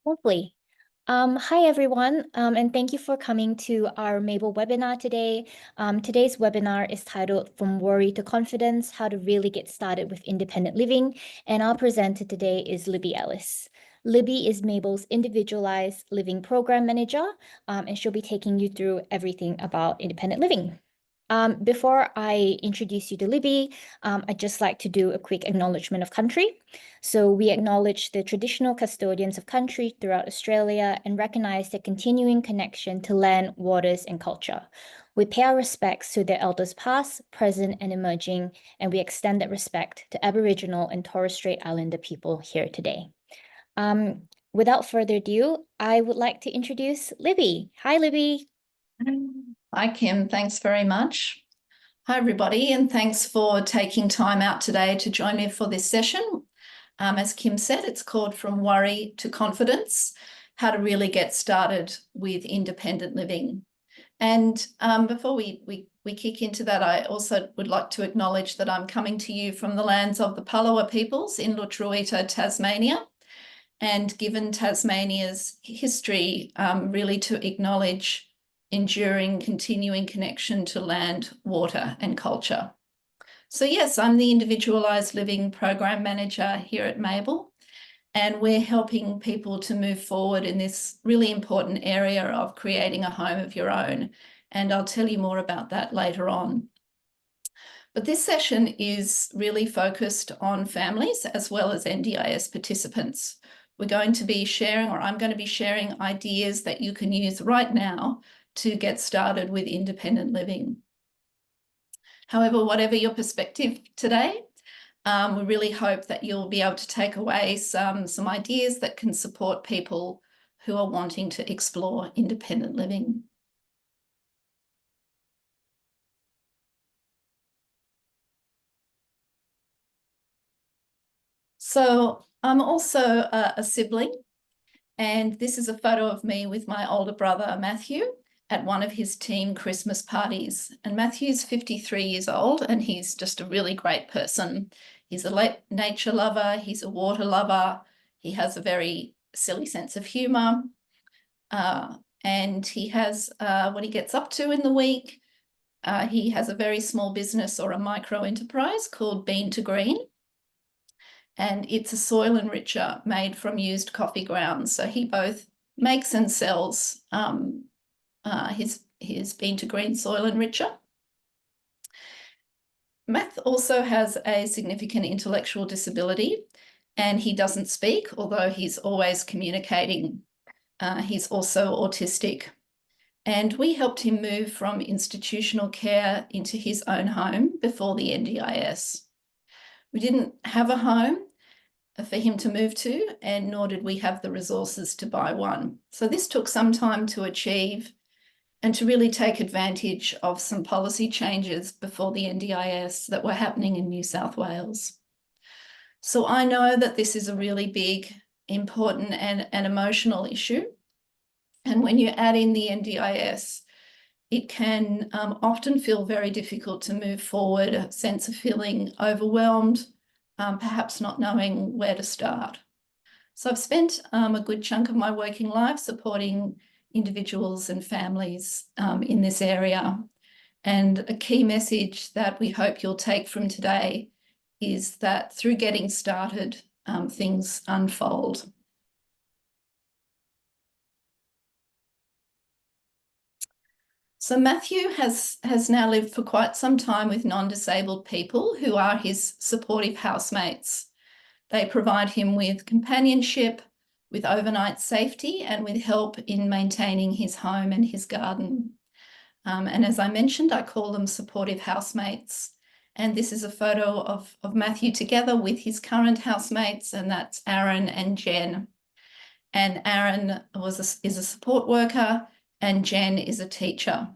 Lovely. Hi, everyone, and thank you for coming to our Mable webinar today. Today's webinar is titled From Worry to Confidence, How to Really Get Started with Independent Living, and our presenter today is Libby Ellis. Libby is Mable's Individualized Living Program Manager, and she'll be taking you through everything about independent living. Before I introduce you to Libby, I'd just like to do a quick acknowledgement of country. So we acknowledge the traditional custodians of country throughout Australia and recognise their continuing connection to land, waters, and culture. We pay our respects to their elders past, present, and emerging, and we extend that respect to Aboriginal and Torres Strait Islander people here today. Without further ado, I would like to introduce Libby. Hi, Libby. Hi, Kim. Thanks very much. Hi, everybody, and thanks for taking time out today to join me for this session. As Kim said, it's called From Worry to Confidence, How to Really Get Started with Independent Living. And before we kick into that, I also would like to acknowledge that I'm coming to you from the lands of the Palawa peoples in Lutruwita, Tasmania. And given Tasmania's history, really to acknowledge enduring, continuing connection to land, water, and culture. So yes, I'm the Individualised Living Program Manager here at Mable, and we're helping people to move forward in this really important area of creating a home of your own. And I'll tell you more about that later on. But this session is really focused on families as well as NDIS participants. We're going to be sharing, or I'm going to be sharing, ideas that you can use right now to get started with independent living. However, whatever your perspective today, we really hope that you'll be able to take away some ideas that can support people who are wanting to explore independent living. So I'm also a sibling, and this is a photo of me with my older brother, Matthew, at one of his team Christmas parties. And Matthew's 53 years old, and he's just a really great person. He's a nature lover, he's a water lover, he has a very silly sense of humour, and he has, what he gets up to in the week, he has a very small business or a micro enterprise called Bean to Green. And it's a soil enricher made from used coffee grounds. So he both makes and sells his Bean to Green soil enricher. Matt also has a significant intellectual disability, and he doesn't speak, although he's always communicating. He's also autistic. And we helped him move from institutional care into his own home before the NDIS. We didn't have a home for him to move to, and nor did we have the resources to buy one. So this took some time to achieve and to really take advantage of some policy changes before the NDIS that were happening in New South Wales. So I know that this is a really big, important and emotional issue. And when you add in the NDIS, it can often feel very difficult to move forward, a sense of feeling overwhelmed, perhaps not knowing where to start. So I've spent a good chunk of my working life supporting individuals and families in this area. And a key message that we hope you'll take from today is that through getting started, things unfold. So Matthew has now lived for quite some time with non-disabled people who are his supportive housemates. They provide him with companionship, with overnight safety, and with help in maintaining his home and his garden. And as I mentioned, I call them supportive housemates. And this is a photo of Matthew together with his current housemates, and that's Aaron and Jen. And Aaron is a support worker, and Jen is a teacher.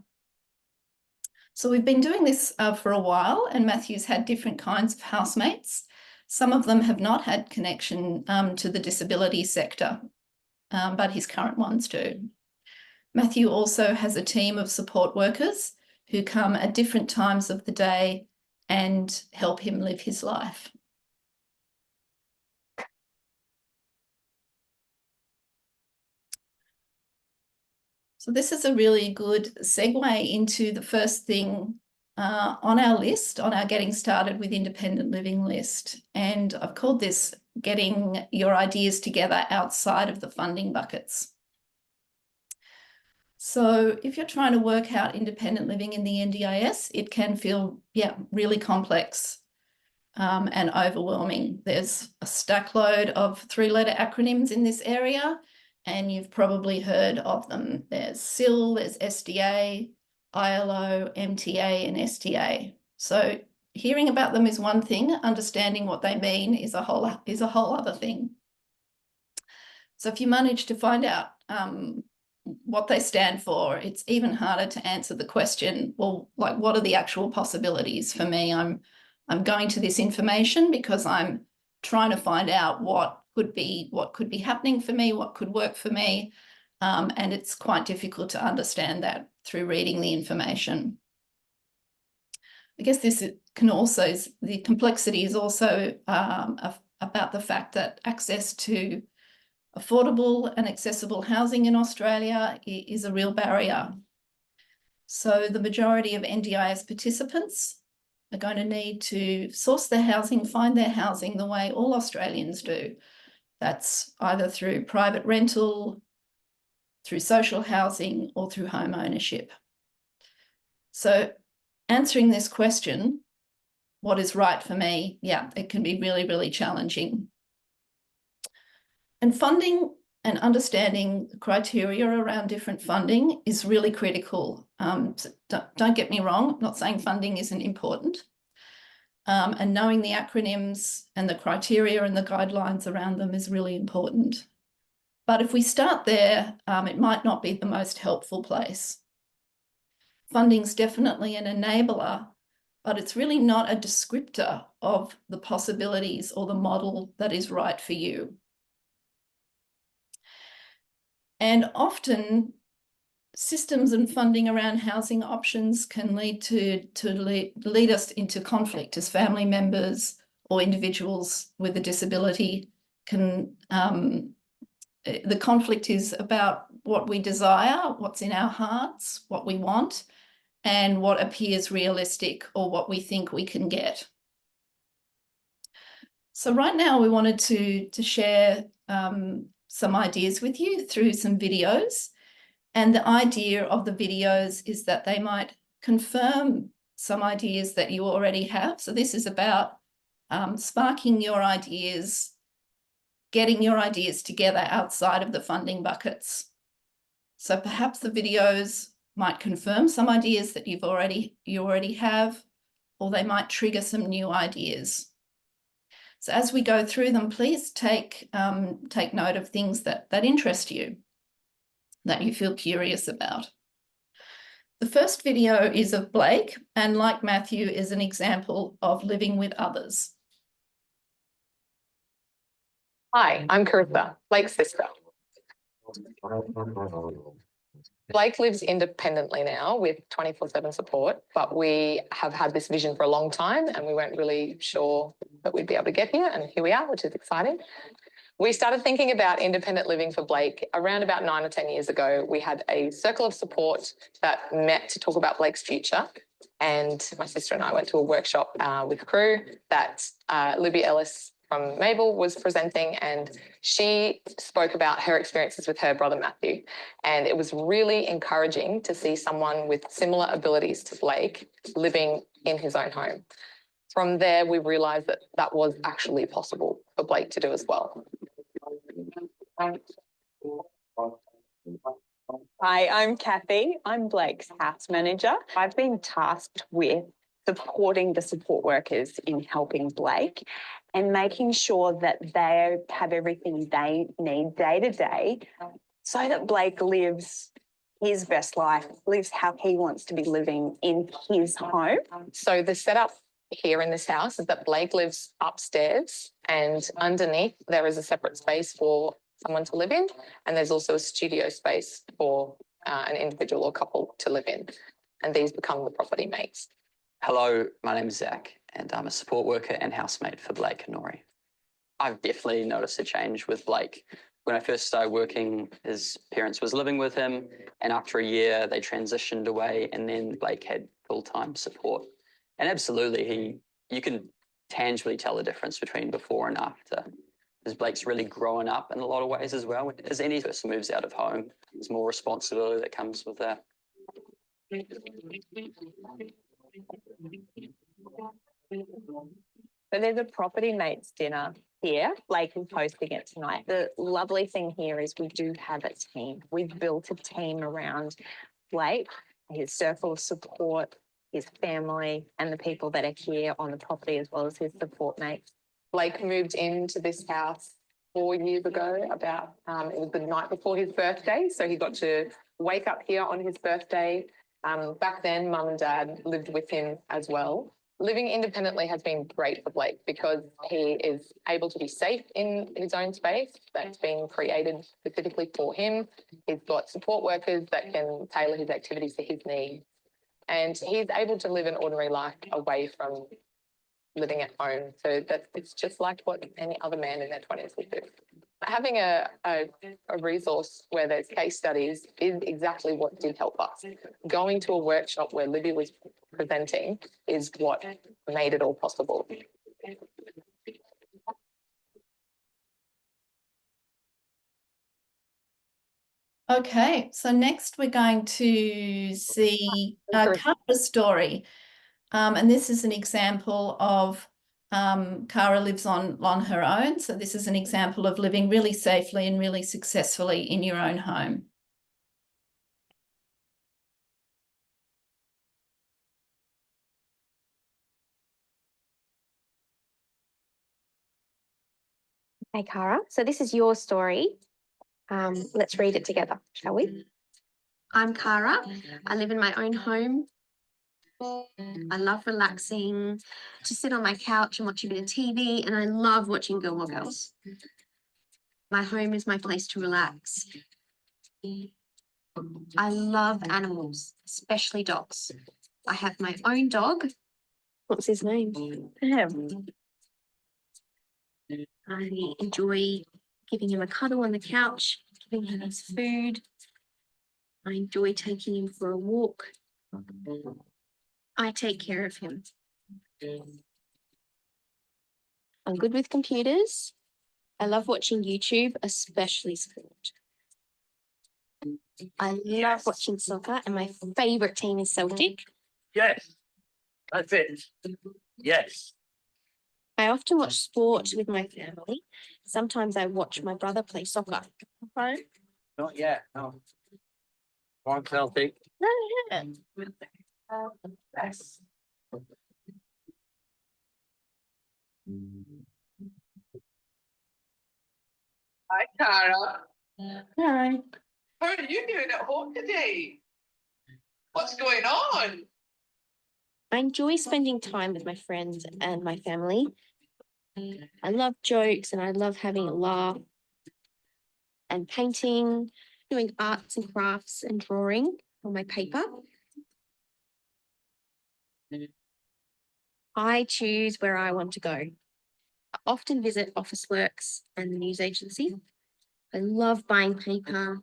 So we've been doing this for a while, and Matthew's had different kinds of housemates. Some of them have not had connection to the disability sector, but his current ones do. Matthew also has a team of support workers who come at different times of the day and help him live his life. So this is a really good segue into the first thing on our list, on our Getting Started with Independent Living list. And I've called this Getting Your Ideas Together Outside of the Funding Buckets. So if you're trying to work out independent living in the NDIS, it can feel, really complex and overwhelming. There's a stack load of 3-letter acronyms in this area, and you've probably heard of them. There's SIL, there's SDA, ILO, MTA, and STA. So hearing about them is one thing, understanding what they mean is a whole other thing. So if you manage to find out what they stand for, it's even harder to answer the question, well, like, what are the actual possibilities for me? I'm going to this information because I'm trying to find out what could be happening for me, what could work for me. And it's quite difficult to understand that through reading the information. I guess the complexity is also about the fact that access to affordable and accessible housing in Australia is a real barrier. So the majority of NDIS participants are going to need to source their housing, find their housing the way all Australians do. That's either through private rental, through social housing, or through home ownership. So answering this question, what is right for me? It can be really, really challenging. And funding and understanding the criteria around different funding is really critical. So don't get me wrong, I'm not saying funding isn't important. And knowing the acronyms and the criteria and the guidelines around them is really important. But if we start there, it might not be the most helpful place. Funding's definitely an enabler, but it's really not a descriptor of the possibilities or the model that is right for you. And often systems and funding around housing options can lead us into conflict as family members or individuals with a disability. The conflict is about what we desire, what's in our hearts, what we want, and what appears realistic or what we think we can get. So right now we wanted to share some ideas with you through some videos. And the idea of the videos is that they might confirm some ideas that you already have. So this is about sparking your ideas, getting your ideas together outside of the funding buckets. So perhaps the videos might confirm some ideas that you already have, or they might trigger some new ideas. So as we go through them, please take note of things that interest you, that you feel curious about. The first video is of Blake, and like Matthew, is an example of living with others. Hi, I'm Carissa, Blake's sister. Blake lives independently now with 24/7 support, but we have had this vision for a long time and we weren't really sure that we'd be able to get here, and here we are, which is exciting. We started thinking about independent living for Blake around about 9 or 10 years ago. We had a circle of support that met to talk about Blake's future, and my sister and I went to a workshop with crew that Libby Ellis from Mable was presenting, and she spoke about her experiences with her brother Matthew. And it was really encouraging to see someone with similar abilities to Blake living in his own home. From there, we realised that that was actually possible for Blake to do as well. Hi, I'm Kathy. I'm Blake's house manager. I've been tasked with supporting the support workers in helping Blake and making sure that they have everything they need day to day so that Blake lives his best life, lives how he wants to be living in his home. So the setup here in this house is that Blake lives upstairs, and underneath there is a separate space for someone to live in, and there's also a studio space for an individual or couple to live in, and these become the property mates. Hello, my name is Zach, and I'm a support worker and housemate for Blake and Nori. I've definitely noticed a change with Blake when I first started working, his parents was living with him, and after a year they transitioned away, and then Blake had full-time support. And absolutely, you can tangibly tell the difference between before and after. Because Blake's really grown up in a lot of ways as well. As any person moves out of home, there's more responsibility that comes with that. So there's a property mates dinner here. Blake is hosting it tonight. The lovely thing here is we do have a team. We've built a team around Blake, his circle of support, his family, and the people that are here on the property, as well as his support mates. Blake moved into this house 4 years ago, it was the night before his birthday, so he got to wake up here on his birthday. Back then, Mum and Dad lived with him as well. Living independently has been great for Blake because he is able to be safe in his own space that's been created specifically for him. He's got support workers that can tailor his activities to his needs. And he's able to live an ordinary life away from living at home. So it's just like what any other man in their 20s would do. Having a resource where there's case studies is exactly what did help us. Going to a workshop where Libby was presenting is what made it all possible. Okay, so next we're going to see Kara's story. And this is an example of Kara lives on her own. So this is an example of living really safely and really successfully in your own home. Hey, Kara. So this is your story. Let's read it together, shall we? I'm Kara. I live in my own home. I love relaxing, to sit on my couch and watch a bit of TV, and I love watching Gilmore Girls. My home is my place to relax. I love animals, especially dogs. I have my own dog. What's his name? I enjoy giving him a cuddle on the couch, giving him his food. I enjoy taking him for a walk. I take care of him. I'm good with computers. I love watching YouTube, especially sport. I love watching soccer, and my favourite team is Celtic. Yes, that's it. Yes. I often watch sport with my family. Sometimes I watch my brother play soccer. Okay. Not yet. No. One Celtic. Yes. Hi, Cara. Hi. How are you doing at home today? What's going on? I enjoy spending time with my friends and my family. I love jokes and I love having a laugh and painting, doing arts and crafts and drawing on my paper. I choose where I want to go. I often visit Officeworks and the news agency. I love buying paper,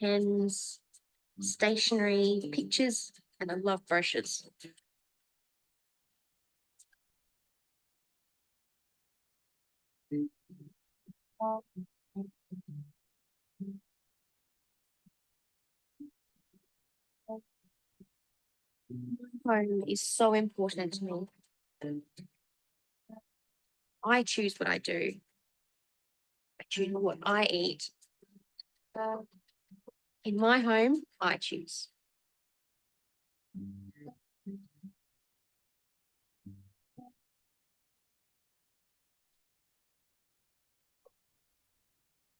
pens, stationery, pictures, and I love brochures. Home is so important to me. I choose what I do. I choose what I eat. In my home, I choose.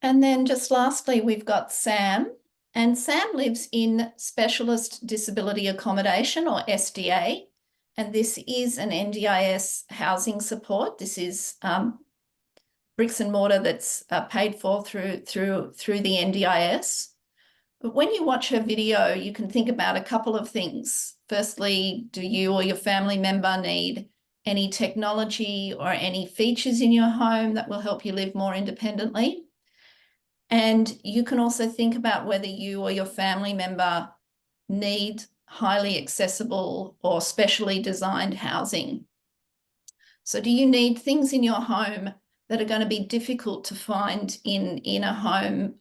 And then just lastly, we've got Sam. And Sam lives in Specialist Disability Accommodation, or SDA. And this is an NDIS housing support. This is bricks and mortar that's paid for through the NDIS. But when you watch her video, you can think about a couple of things. Firstly, do you or your family member need any technology or any features in your home that will help you live more independently? And you can also think about whether you or your family member need highly accessible or specially designed housing. So do you need things in your home that are going to be difficult to find in a home,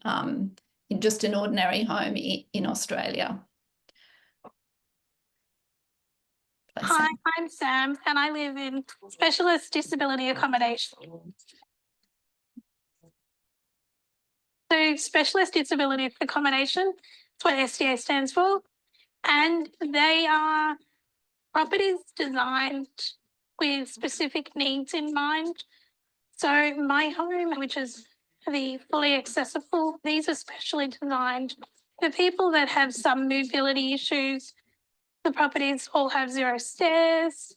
in just an ordinary home in Australia? Hi, I'm Sam, and I live in specialist disability accommodation. So specialist disability accommodation, that's what SDA stands for, and they are properties designed with specific needs in mind. So my home, which is the fully accessible, these are specially designed for people that have some mobility issues. The properties all have 0 stairs,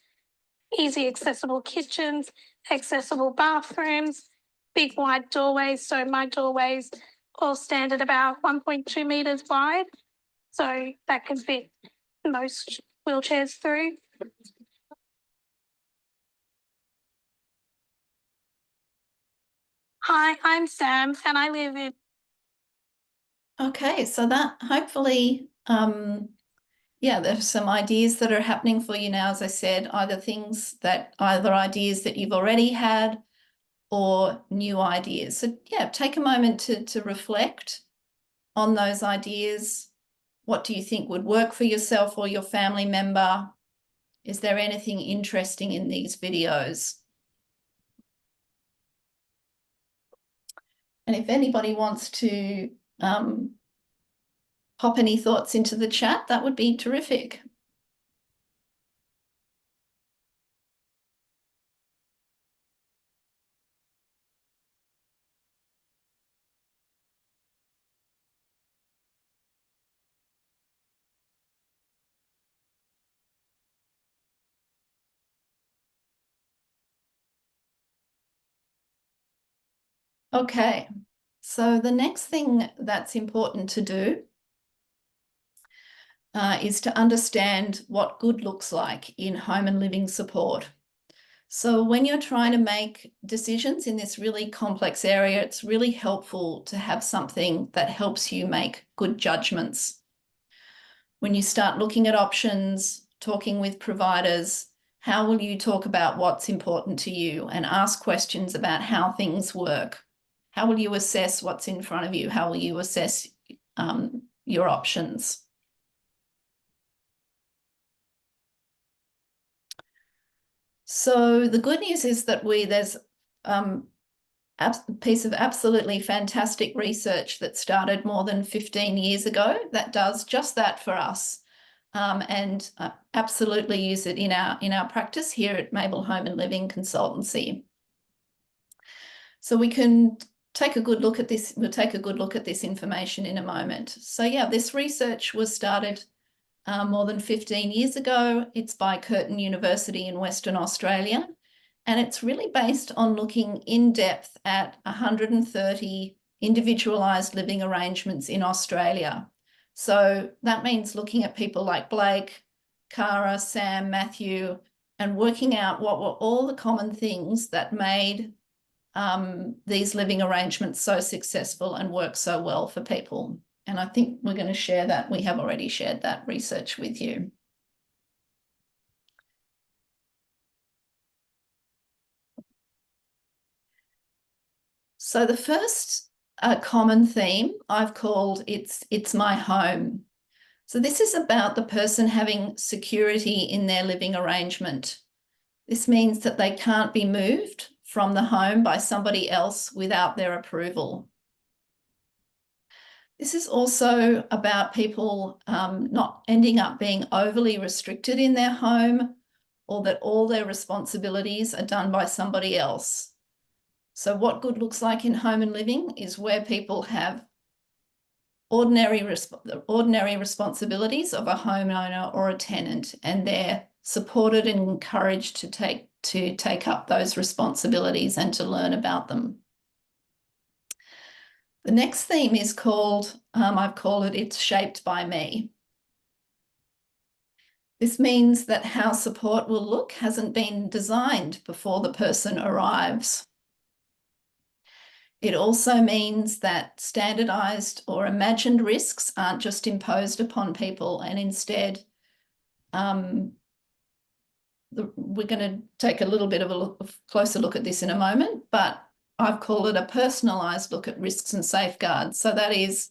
easy accessible kitchens, accessible bathrooms, big wide doorways. So my doorways all stand at about 1.2 metres wide. So that can fit most wheelchairs through. Hi, I'm Sam, and I live in... Okay, so that hopefully, yeah, there's some ideas that are happening for you now, as I said, either ideas that you've already had or new ideas. So yeah, take a moment to reflect on those ideas. What do you think would work for yourself or your family member? Is there anything interesting in these videos? And if anybody wants to pop any thoughts into the chat, that would be terrific. Okay, so the next thing that's important to do is to understand what good looks like in home and living support. So when you're trying to make decisions in this really complex area, it's really helpful to have something that helps you make good judgments. When you start looking at options, talking with providers, how will you talk about what's important to you and ask questions about how things work? How will you assess what's in front of you? How will you assess your options? So the good news is that there's a piece of absolutely fantastic research that started more than 15 years ago that does just that for us, and absolutely use it in our practice here at Mable Home and Living Consultancy. So we can take a good look at this. We'll take a good look at this information in a moment. So yeah, this research was started more than 15 years ago. It's by Curtin University in Western Australia, and it's really based on looking in depth at 130 individualised living arrangements in Australia. So that means looking at people like Blake, Cara, Sam, Matthew, and working out what were all the common things that made these living arrangements so successful and work so well for people. And I think we're going to share that. We have already shared that research with you. So the first common theme I've called it's my home. So this is about the person having security in their living arrangement. This means that they can't be moved from the home by somebody else without their approval. This is also about people not ending up being overly restricted in their home, or that all their responsibilities are done by somebody else. So what good looks like in home and living is where people have ordinary responsibilities of a homeowner or a tenant, and they're supported and encouraged to take up those responsibilities and to learn about them. The next theme is called, I've called it, it's shaped by me. This means that how support will look hasn't been designed before the person arrives. It also means that standardized or imagined risks aren't just imposed upon people, and instead we're going to take a little bit of a closer look at this in a moment, but I've called it a personalised look at risks and safeguards. So that is,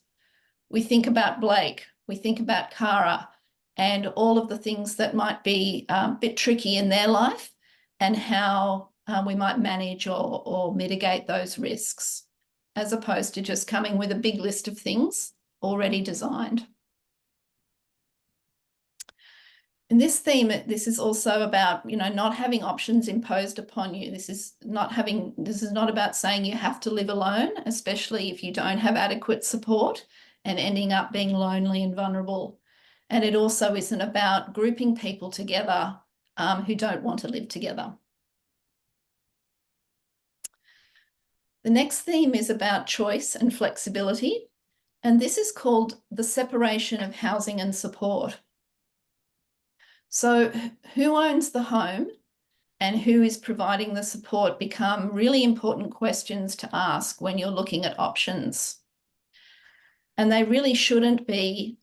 we think about Blake, we think about Cara, and all of the things that might be a bit tricky in their life, and how we might manage or mitigate those risks, as opposed to just coming with a big list of things already designed. In this theme, this is also about, not having options imposed upon you. This is not about saying you have to live alone, especially if you don't have adequate support and ending up being lonely and vulnerable. And it also isn't about grouping people together who don't want to live together. The next theme is about choice and flexibility, and this is called the separation of housing and support. So who owns the home and who is providing the support become really important questions to ask when you're looking at options. And they really shouldn't be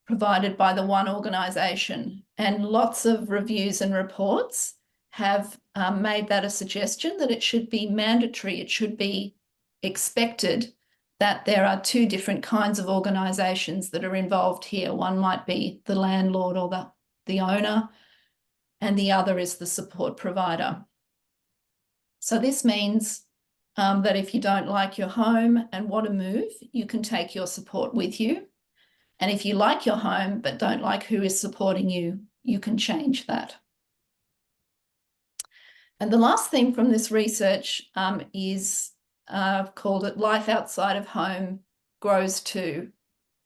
provided by the one organisation. And lots of reviews and reports have made that a suggestion, that it should be mandatory, it should be expected that there are two different kinds of organisations that are involved here. One might be the landlord or the owner, and the other is the support provider. So this means that if you don't like your home and want to move, you can take your support with you. And if you like your home but don't like who is supporting you, you can change that. And the last thing from this research is I've called it Life Outside of Home Grows Too,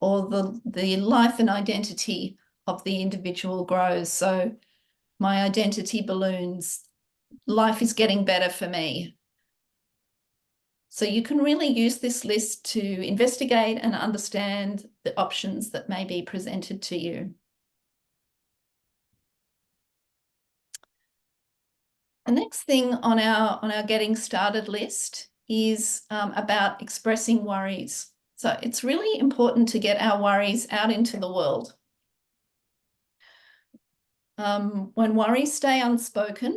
or the life and identity of the individual grows. So my identity balloons, life is getting better for me. So you can really use this list to investigate and understand the options that may be presented to you. The next thing on our getting started list is about expressing worries. So it's really important to get our worries out into the world. When worries stay unspoken,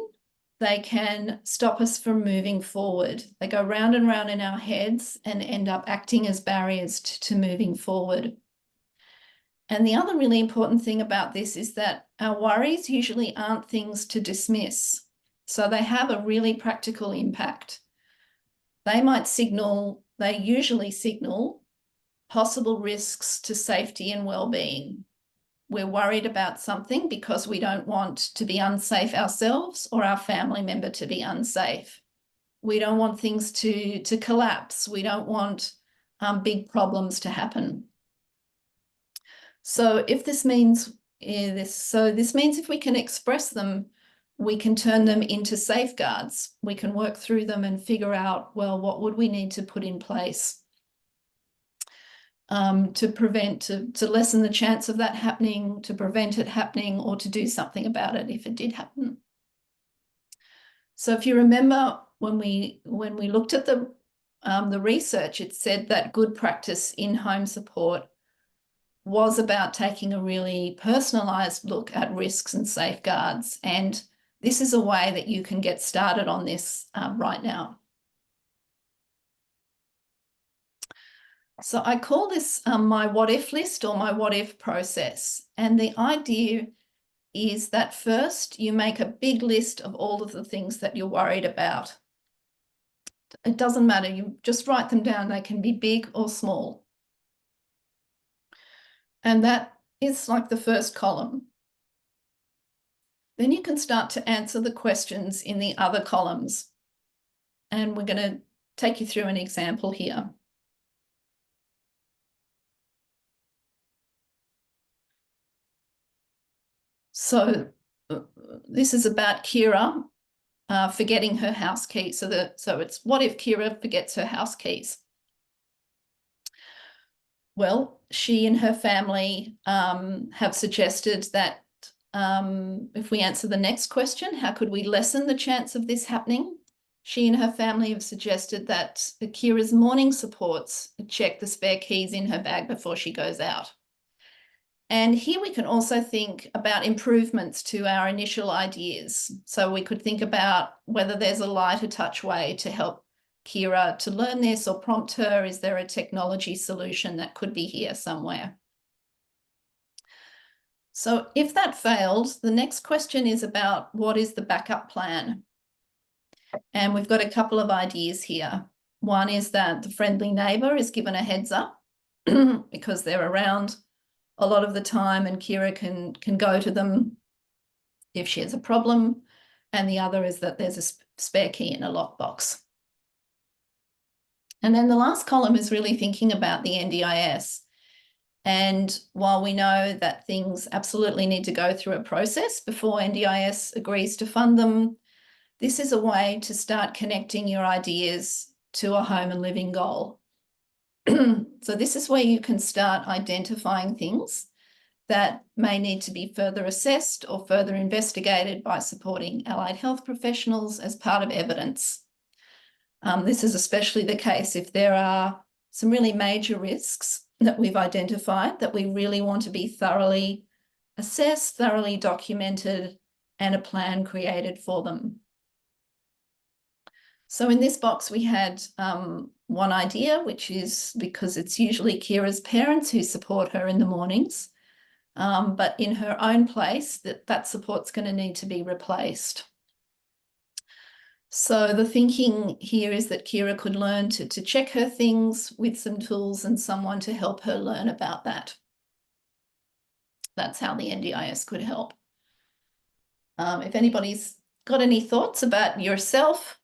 they can stop us from moving forward. They go round and round in our heads and end up acting as barriers to moving forward. And the other really important thing about this is that our worries usually aren't things to dismiss. So they have a really practical impact. They usually signal possible risks to safety and well-being. We're worried about something because we don't want to be unsafe ourselves or our family member to be unsafe. We don't want things to collapse. We don't want big problems to happen. So this means if we can express them, we can turn them into safeguards. We can work through them and figure out, well, what would we need to put in place to lessen the chance of that happening, to prevent it happening, or to do something about it if it did happen. So if you remember when we looked at the research, it said that good practice in home support was about taking a really personalised look at risks and safeguards. And this is a way that you can get started on this right now. So I call this my what if list or my what if process. And the idea is that first you make a big list of all of the things that you're worried about. It doesn't matter, you just write them down. They can be big or small. And that is like the first column. Then you can start to answer the questions in the other columns. And we're going to take you through an example here. So this is about Kira forgetting her house keys. So it's what if Kira forgets her house keys? Well, she and her family have suggested that if we answer the next question, how could we lessen the chance of this happening? she and her family have suggested that Kira's morning supports check the spare keys in her bag before she goes out. And here we can also think about improvements to our initial ideas. So we could think about whether there's a lighter touch way to help Kira to learn this or prompt her. Is there a technology solution that could be here somewhere? So if that failed, the next question is about what is the backup plan? And we've got a couple of ideas here. One is that the friendly neighbour is given a heads up because they're around a lot of the time and Kira can go to them if she has a problem. And the other is that there's a spare key in a lockbox. And then the last column is really thinking about the NDIS. And while we know that things absolutely need to go through a process before NDIS agrees to fund them, this is a way to start connecting your ideas to a home and living goal. So this is where you can start identifying things that may need to be further assessed or further investigated by supporting allied health professionals as part of evidence. This is especially the case if there are some really major risks that we've identified that we really want to be thoroughly assessed, thoroughly documented, and a plan created for them. So in this box, we had one idea, which is because it's usually Kira's parents who support her in the mornings, but in her own place, that support's going to need to be replaced. So the thinking here is that Kira could learn to check her things with some tools and someone to help her learn about that. That's how the NDIS could help. If anybody's got any thoughts about yourself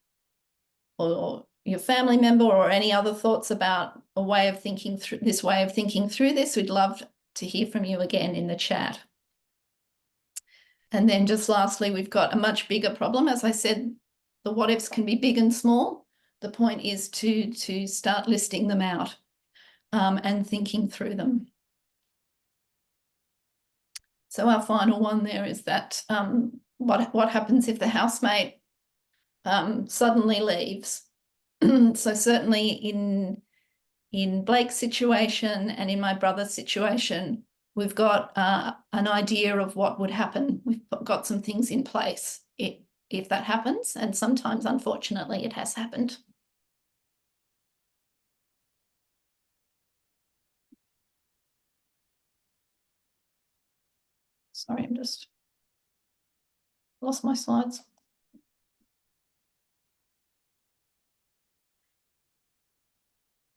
or your family member or any other thoughts about a way of thinking through this, we'd love to hear from you again in the chat. And then just lastly, we've got a much bigger problem. As I said, the what ifs can be big and small. The point is to start listing them out and thinking through them. So our final one there is that what happens if the housemate suddenly leaves? So certainly in Blake's situation and in my brother's situation, we've got an idea of what would happen. We've got some things in place if that happens, and sometimes, unfortunately, it has happened. Sorry, I'm just lost my slides.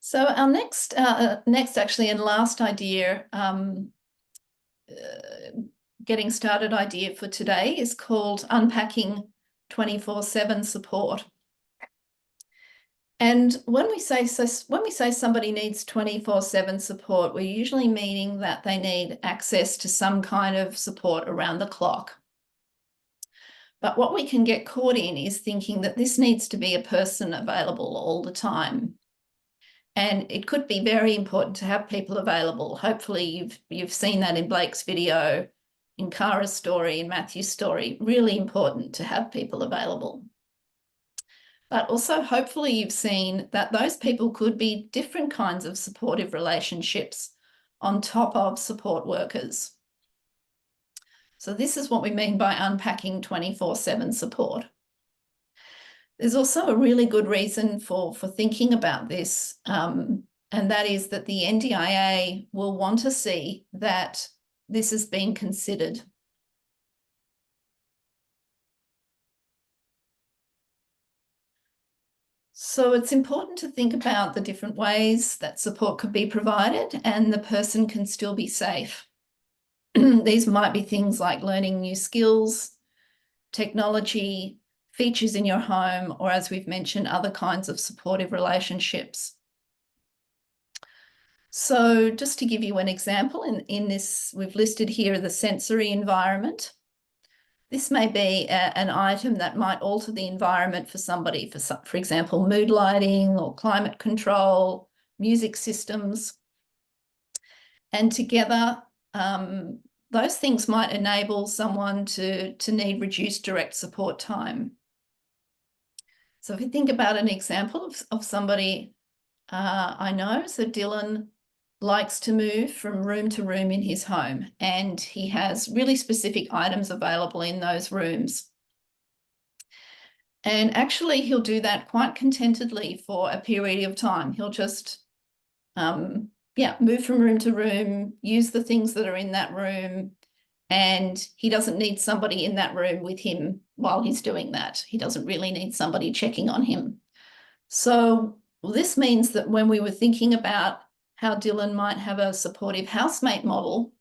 So our next actually and last idea, getting started idea for today is called Unpacking 24/7 Support. And when we say somebody needs 24/7 support, we're usually meaning that they need access to some kind of support around the clock. But what we can get caught in is thinking that this needs to be a person available all the time. And it could be very important to have people available. Hopefully you've seen that in Blake's video, in Kara's story, in Matthew's story. Really important to have people available. But also hopefully you've seen that those people could be different kinds of supportive relationships on top of support workers. So this is what we mean by unpacking 24/7 support. There's also a really good reason for thinking about this, and that is that the NDIA will want to see that this has been considered. So it's important to think about the different ways that support could be provided and the person can still be safe. These might be things like learning new skills, technology, features in your home, or as we've mentioned, other kinds of supportive relationships. So just to give you an example, in this, we've listed here the sensory environment. This may be an item that might alter the environment for somebody, for example, mood lighting or climate control, music systems. And together, those things might enable someone to need reduced direct support time. So if you think about an example of somebody I know, so Dylan likes to move from room to room in his home, and he has really specific items available in those rooms. And actually, he'll do that quite contentedly for a period of time. He'll just, move from room to room, use the things that are in that room, and he doesn't need somebody in that room with him while he's doing that. He doesn't really need somebody checking on him. So this means that when we were thinking about how Dylan might have a supportive housemate model,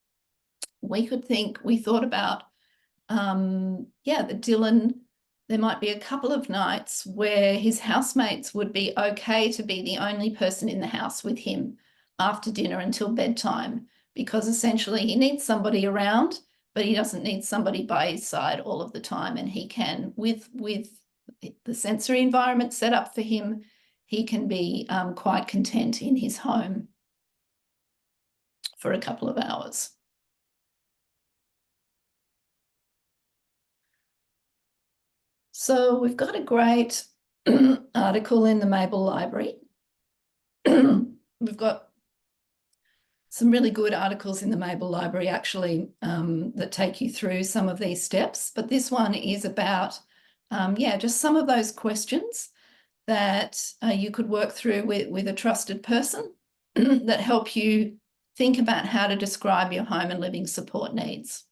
we thought about, that Dylan, there might be a couple of nights where his housemates would be okay to be the only person in the house with him after dinner until bedtime, because essentially he needs somebody around, but he doesn't need somebody by his side all of the time. And he can, with the sensory environment set up for him, he can be quite content in his home for a couple of hours. So we've got a great article in the Mable library. We've got some really good articles in the Mable library, actually, that take you through some of these steps. But this one is about, just some of those questions that you could work through with a trusted person that help you think about how to describe your home and living support needs.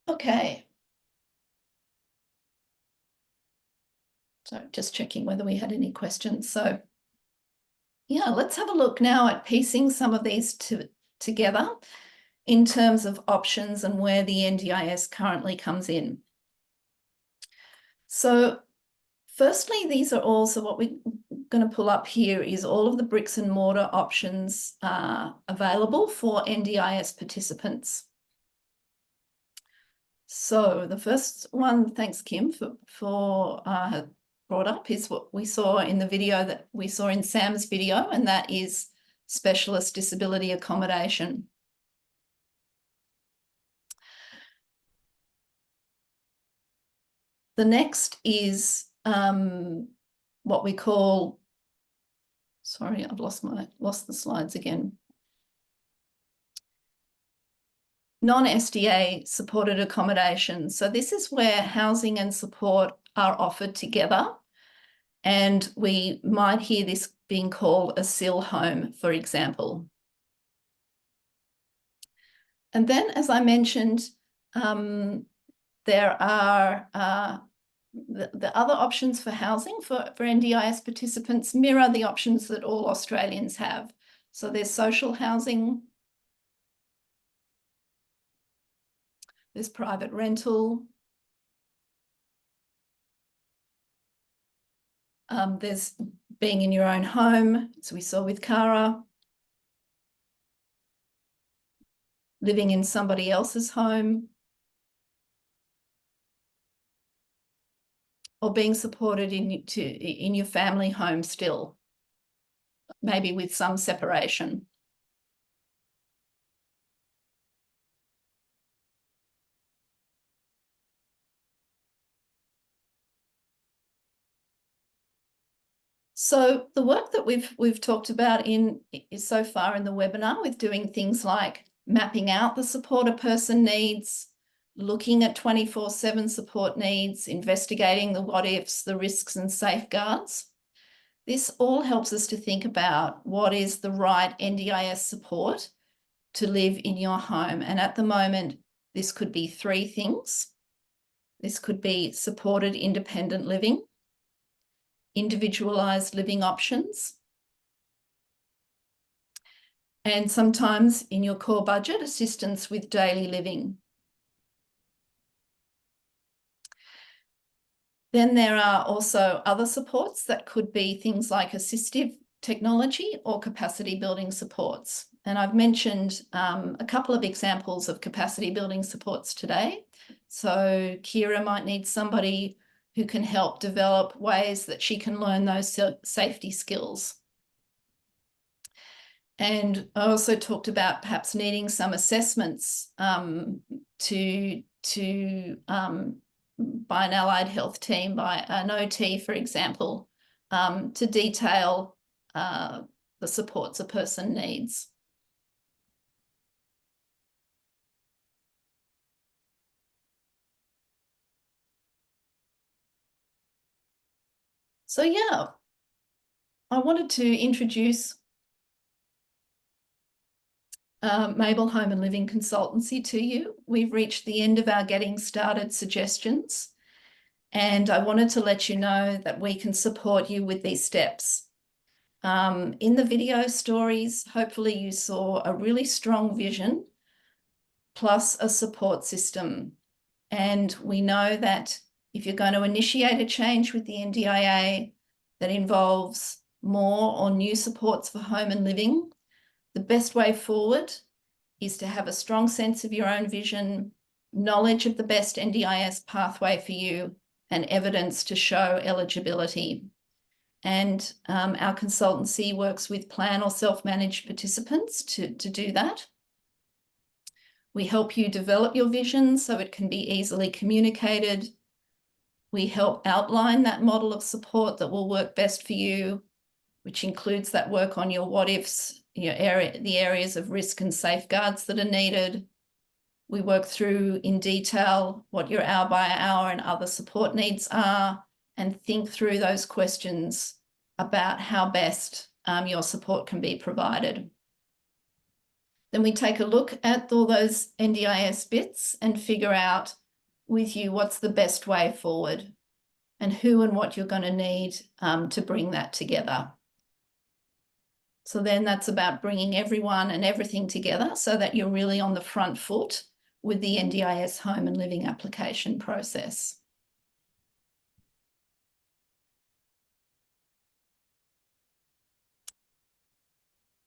Okay. So just checking whether we had any questions. So yeah, let's have a look now at piecing some of these together in terms of options and where the NDIS currently comes in. So firstly, these are all, so what we're going to pull up here is all of the bricks and mortar options available for NDIS participants. So the first one, thanks Kim for brought up, is what we saw in the video that we saw in Sam's video, and that is specialist disability accommodation. The next is what we call, sorry, I've lost the slides again. Non-SDA supported accommodation. So this is where housing and support are offered together. And we might hear this being called a SIL home, for example. And then, as I mentioned, there are the other options for housing for NDIS participants mirror the options that all Australians have. So there's social housing, there's private rental, there's being in your own home, so we saw with Cara, living in somebody else's home, or being supported in your family home still, maybe with some separation. So the work that we've talked about is so far in the webinar, with doing things like mapping out the support a person needs, looking at 24/7 support needs, investigating the what ifs, the risks and safeguards. This all helps us to think about what is the right NDIS support to live in your home. And at the moment, this could be three things. This could be supported independent living, individualised living options, and sometimes in your core budget, assistance with daily living. Then there are also other supports that could be things like assistive technology or capacity building supports. And I've mentioned a couple of examples of capacity building supports today. So Kira might need somebody who can help develop ways that she can learn those safety skills. And I also talked about perhaps needing some assessments by an allied health team, by an OT, for example, to detail the supports a person needs. So yeah, I wanted to introduce Mable Home and Living Consultancy to you. We've reached the end of our getting started suggestions, and I wanted to let you know that we can support you with these steps. In the video stories, hopefully you saw a really strong vision plus a support system. And we know that if you're going to initiate a change with the NDIA that involves more or new supports for home and living, the best way forward is to have a strong sense of your own vision, knowledge of the best NDIS pathway for you, and evidence to show eligibility. And our consultancy works with plan or self-managed participants to do that. We help you develop your vision so it can be easily communicated. We help outline that model of support that will work best for you, which includes that work on your what ifs, the areas of risk and safeguards that are needed. We work through in detail what your hour by hour and other support needs are, and think through those questions about how best your support can be provided. Then we take a look at all those NDIS bits and figure out with you what's the best way forward and who and what you're going to need to bring that together. So then that's about bringing everyone and everything together so that you're really on the front foot with the NDIS home and living application process.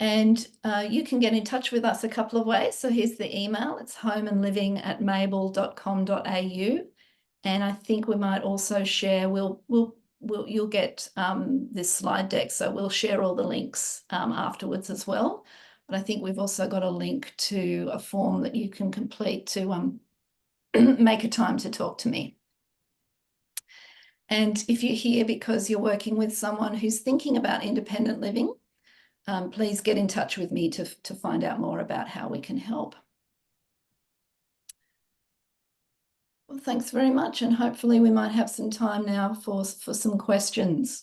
And you can get in touch with us a couple of ways. So here's the email. It's homeandliving@mable.com.au. And I think we might also share, you'll get this slide deck. So we'll share all the links afterwards as well. But I think we've also got a link to a form that you can complete to make a time to talk to me. And if you're here because you're working with someone who's thinking about independent living, please get in touch with me to find out more about how we can help. Well, thanks very much, and hopefully we might have some time now for some questions.